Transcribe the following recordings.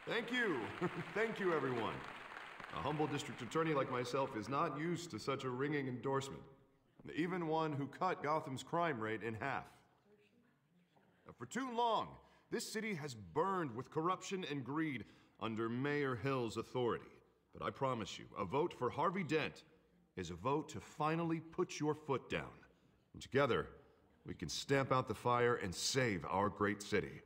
Thank you. Thank you, everyone. A humble district attorney like myself is not used to such a ringing endorsement. Even one who cut Gotham's crime rate in half. For too long, this city has burned with corruption and greed under Mayor Hill's authority. But I promise you, a vote for Harvey Dent is a vote to finally put your foot down. And together, we can stamp out the fire and save our great city.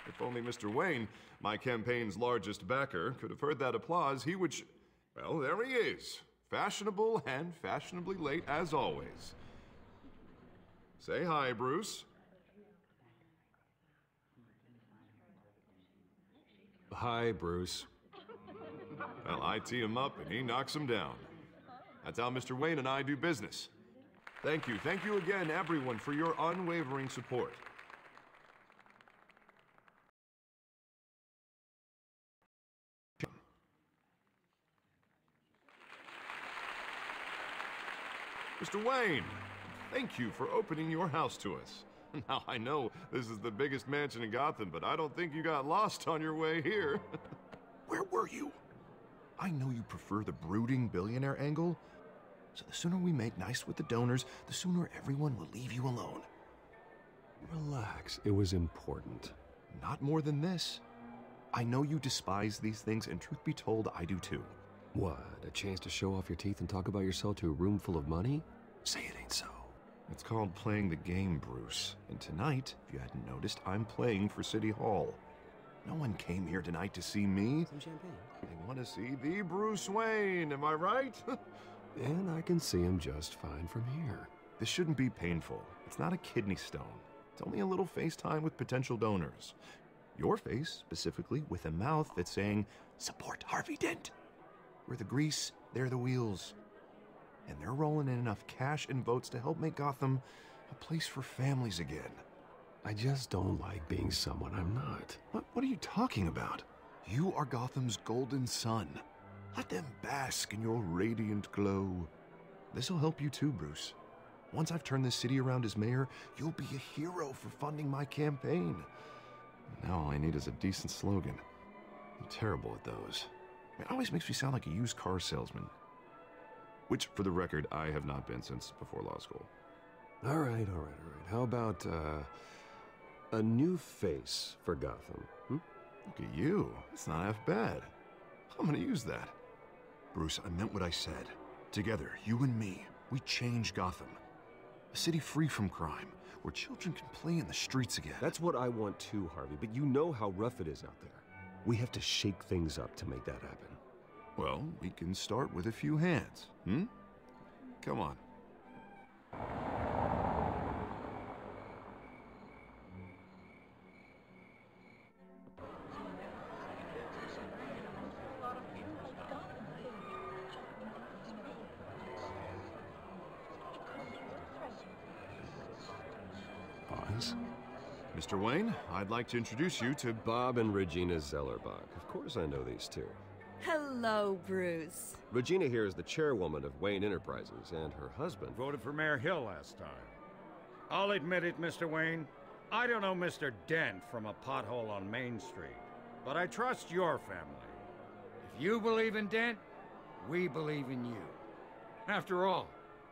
If only Mr. Wayne, my campaign's largest backer, could have heard that applause, he would well, there he is. Fashionable and fashionably late as always. Say hi, Bruce. Hi, Bruce. Well, I tee him up and he knocks him down. That's how Mr. Wayne and I do business. Thank you again, everyone, for your unwavering support. Mr. Wayne, thank you for opening your house to us. Now, I know this is the biggest mansion in Gotham, but I don't think you got lost on your way here. Where were you? I know you prefer the brooding billionaire angle, so the sooner we make nice with the donors, the sooner everyone will leave you alone. Relax, it was important. Not more than this. I know you despise these things, and truth be told, I do too. What, a chance to show off your teeth and talk about yourself to a room full of money? Say it ain't so. It's called playing the game, Bruce. And tonight, if you hadn't noticed, I'm playing for City Hall. No one came here tonight to see me. Some champagne. They want to see the Bruce Wayne, am I right? And I can see him just fine from here. This shouldn't be painful. It's not a kidney stone. It's only a little FaceTime with potential donors. Your face, specifically, with a mouth that's saying, support Harvey Dent. We're the grease, they're the wheels. And they're rolling in enough cash and votes to help make Gotham a place for families again. I just don't like being someone I'm not. What are you talking about? You are Gotham's golden sun. Let them bask in your radiant glow. This'll help you too, Bruce. Once I've turned this city around as mayor, you'll be a hero for funding my campaign. Now all I need is a decent slogan. I'm terrible at those. It always makes me sound like a used car salesman. Which, for the record, I have not been since before law school. All right. How about, a new face for Gotham, hmm? Look at you. It's not half bad. I'm gonna use that. Bruce, I meant what I said. Together, you and me, we change Gotham. A city free from crime, where children can play in the streets again. That's what I want too, Harvey, but you know how rough it is out there. We have to shake things up to make that happen. Well, we can start with a few hands, hmm? Come on. Pause. Mr. Wayne, I'd like to introduce you to Bob and Regina Zellerbach. Of course I know these two. Hello, Bruce. Regina here is the chairwoman of Wayne Enterprises, and her husband... Voted for Mayor Hill last time. I'll admit it, Mr. Wayne. I don't know Mr. Dent from a pothole on Main Street, but I trust your family. If you believe in Dent, we believe in you. After all,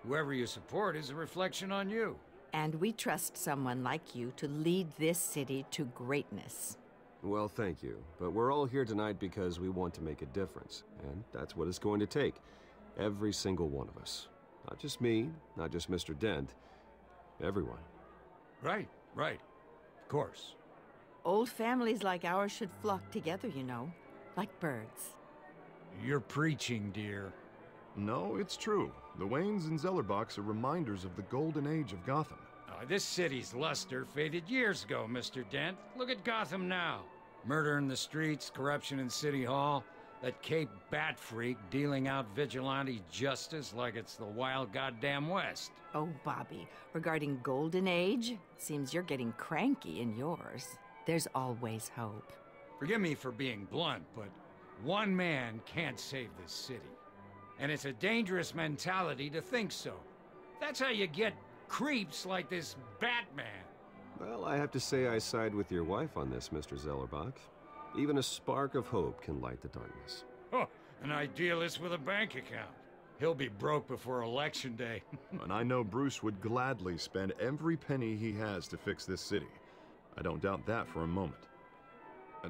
whoever you support is a reflection on you. And we trust someone like you to lead this city to greatness. Well, thank you. But we're all here tonight because we want to make a difference. And that's what it's going to take. Every single one of us. Not just me, not just Mr. Dent. Everyone. Right. Of course. Old families like ours should flock together, you know. Like birds. You're preaching, dear. No, it's true. The Waynes and Zellerbachs are reminders of the golden age of Gotham. This city's luster faded years ago, Mr. Dent. Look at Gotham now. Murder in the streets, corruption in City Hall, that Cape Bat freak dealing out vigilante justice like it's the wild goddamn West. Oh, Bobby, regarding Golden Age, seems you're getting cranky in yours. There's always hope. Forgive me for being blunt, but one man can't save this city. And it's a dangerous mentality to think so. That's how you get creeps like this Batman. Well, I have to say I side with your wife on this, Mr. Zellerbach. Even a spark of hope can light the darkness. Oh, an idealist with a bank account. He'll be broke before Election Day. And I know Bruce would gladly spend every penny he has to fix this city. I don't doubt that for a moment.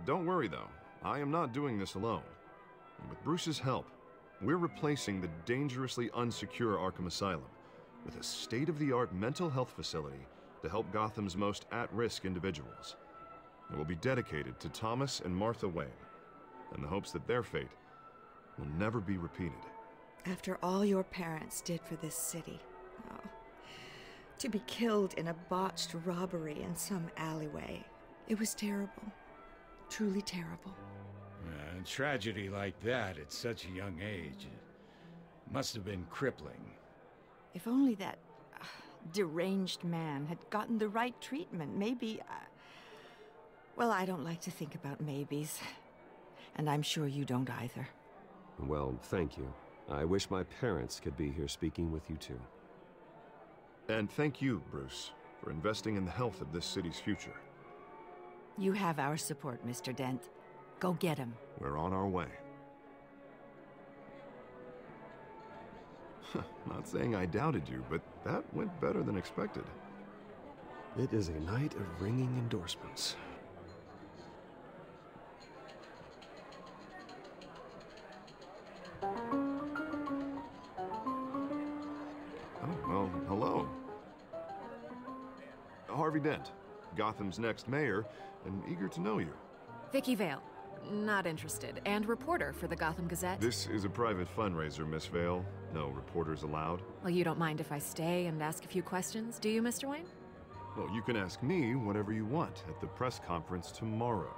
Don't worry, though. I am not doing this alone. And with Bruce's help, we're replacing the dangerously unsecure Arkham Asylum with a state-of-the-art mental health facility to help Gotham's most at-risk individuals. It will be dedicated to Thomas and Martha Wayne, in the hopes that their fate will never be repeated. After all your parents did for this city, oh, to be killed in a botched robbery in some alleyway, it was terrible. Truly terrible. A tragedy like that at such a young age must have been crippling. If only that deranged man had gotten the right treatment, maybe... well, I don't like to think about maybes. And I'm sure you don't either. Well, thank you. I wish my parents could be here speaking with you too. And thank you, Bruce, for investing in the health of this city's future. You have our support, Mr. Dent. Go get him. We're on our way. Not saying I doubted you, but that went better than expected. It is a night of ringing endorsements. Oh, well, hello. Harvey Dent, Gotham's next mayor, and eager to know you. Vicky Vale. Not interested. And reporter for the Gotham Gazette. This is a private fundraiser, Miss Vale. No reporters allowed. Well, you don't mind if I stay and ask a few questions, do you, Mr. Wayne? Well, you can ask me whatever you want at the press conference tomorrow.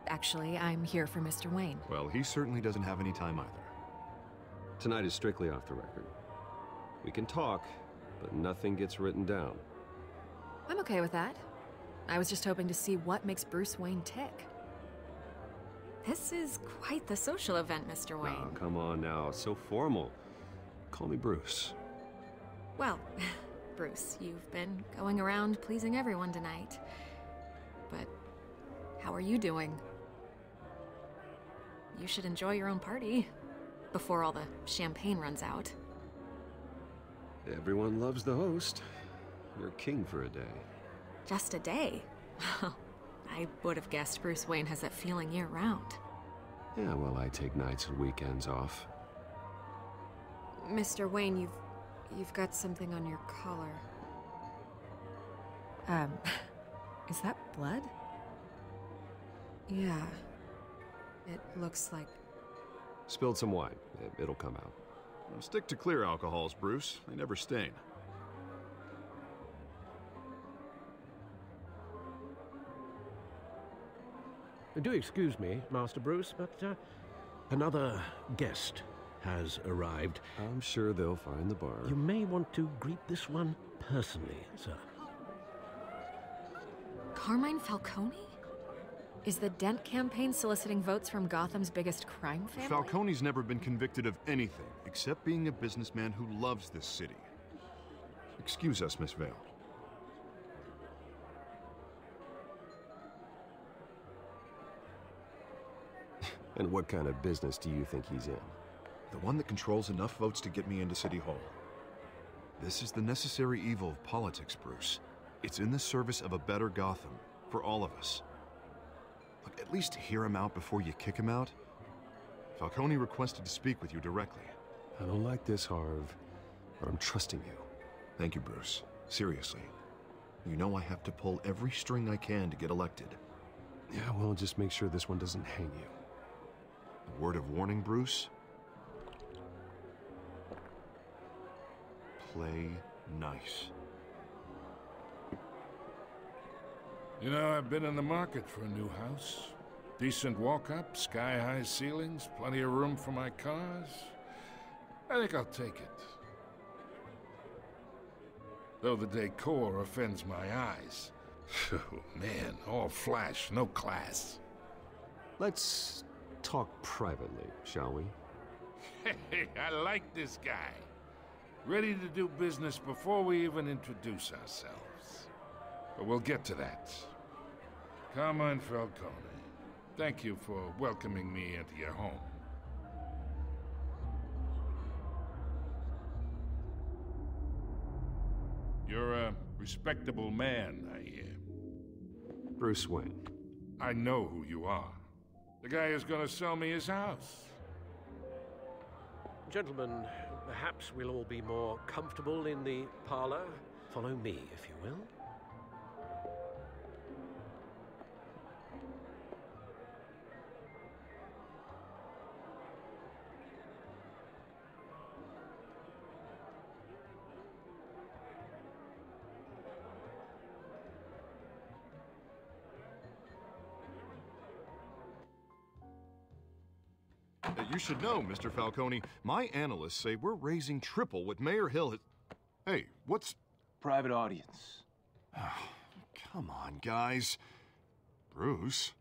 Actually, I'm here for Mr. Wayne. Well, he certainly doesn't have any time either. Tonight is strictly off the record. We can talk, but nothing gets written down. I'm okay with that. I was just hoping to see what makes Bruce Wayne tick. This is quite the social event, Mr. Wayne. Oh, come on now. It's so formal. Call me Bruce. Well, Bruce, you've been going around pleasing everyone tonight. But how are you doing? You should enjoy your own party before all the champagne runs out. Everyone loves the host. You're king for a day. Just a day? I would have guessed Bruce Wayne has that feeling year-round. Yeah, well, I take nights and weekends off. Mr. Wayne, you've got something on your collar. Is that blood? Yeah. It looks like... Spilled some wine. It'll come out. Well, stick to clear alcohols, Bruce. They never stain. Do excuse me, Master Bruce, but another guest has arrived. I'm sure they'll find the bar. You may want to greet this one personally, sir. Carmine Falcone? Is the Dent campaign soliciting votes from Gotham's biggest crime family? Falcone's never been convicted of anything except being a businessman who loves this city. Excuse us, Miss Vale. And what kind of business do you think he's in? The one that controls enough votes to get me into City Hall. This is the necessary evil of politics, Bruce. It's in the service of a better Gotham, for all of us. Look, at least hear him out before you kick him out. Falcone requested to speak with you directly. I don't like this, Harv, but I'm trusting you. Thank you, Bruce. Seriously. You know I have to pull every string I can to get elected. Yeah, well, just make sure this one doesn't hang you. A word of warning, Bruce? Play nice. You know, I've been in the market for a new house. Decent walk-up, sky-high ceilings, plenty of room for my cars. I think I'll take it. Though the decor offends my eyes. Oh, man, all flash, no class. Let's talk privately, shall we? Hey, I like this guy. Ready to do business before we even introduce ourselves. But we'll get to that. Carmine Falcone, thank you for welcoming me into your home. You're a respectable man, I hear. Bruce Wayne. I know who you are. The guy who's gonna sell me his house. Gentlemen, perhaps we'll all be more comfortable in the parlor. Follow me, if you will. You should know, Mr. Falcone, my analysts say we're raising triple what Mayor Hill has... Hey, what's... Private audience. Come on, guys. Bruce?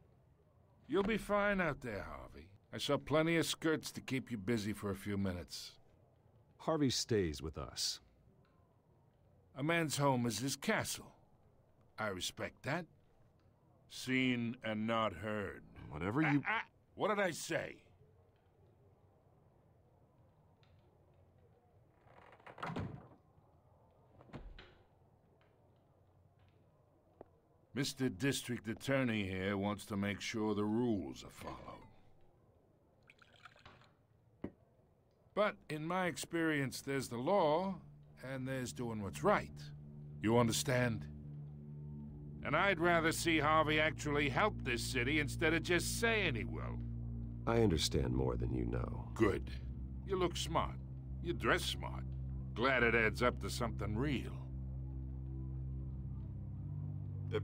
You'll be fine out there, Harvey. I saw plenty of skirts to keep you busy for a few minutes. Harvey stays with us. A man's home is his castle. I respect that. Seen and not heard. Whatever you... What did I say? Mr. District Attorney here wants to make sure the rules are followed. But in my experience, there's the law, and there's doing what's right. You understand? And I'd rather see Harvey actually help this city instead of just saying he will. I understand more than you know. Good. You look smart. You dress smart. Glad it adds up to something real.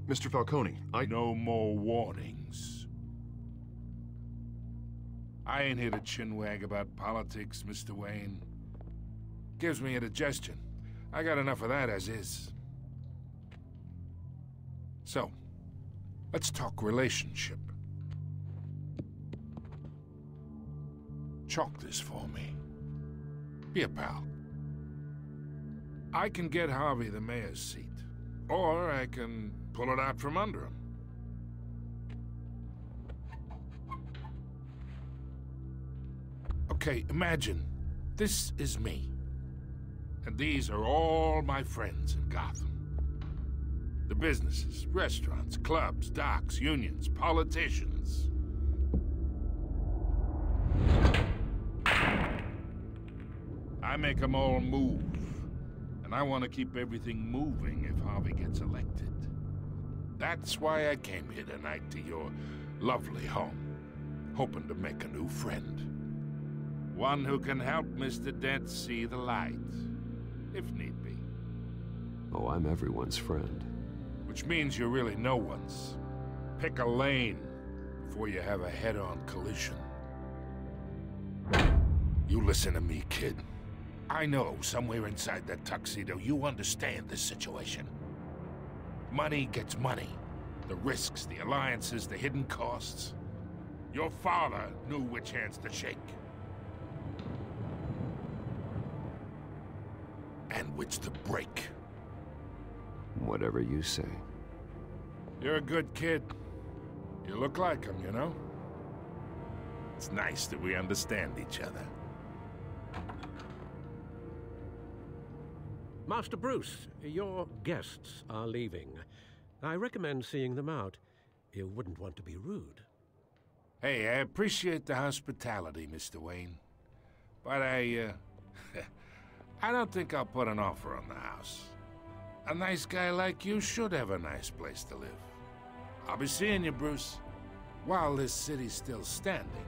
Mr. Falcone, No more warnings. I ain't here to chinwag about politics, Mr. Wayne. Gives me indigestion. I got enough of that as is. So, let's talk relationship. Chalk this for me. Be a pal. I can get Harvey the mayor's seat, or I can pull it out from under him. Okay, imagine this is me, and these are all my friends in Gotham. The businesses, restaurants, clubs, docks, unions, politicians. I make them all move, and I want to keep everything moving if Harvey gets elected. That's why I came here tonight to your lovely home, hoping to make a new friend. One who can help Mr. Dent see the light, if need be. Oh, I'm everyone's friend. Which means you're really no one's. Pick a lane before you have a head-on collision. You listen to me, kid. I know somewhere inside that tuxedo you understand this situation. Money gets money. The risks, the alliances, the hidden costs. Your father knew which hands to shake. And which to break. Whatever you say. You're a good kid. You look like him, you know? It's nice that we understand each other. Master Bruce, your guests are leaving. I recommend seeing them out. You wouldn't want to be rude. Hey, I appreciate the hospitality, Mr. Wayne. But I don't think I'll put an offer on the house. A nice guy like you should have a nice place to live. I'll be seeing you, Bruce, while this city's still standing.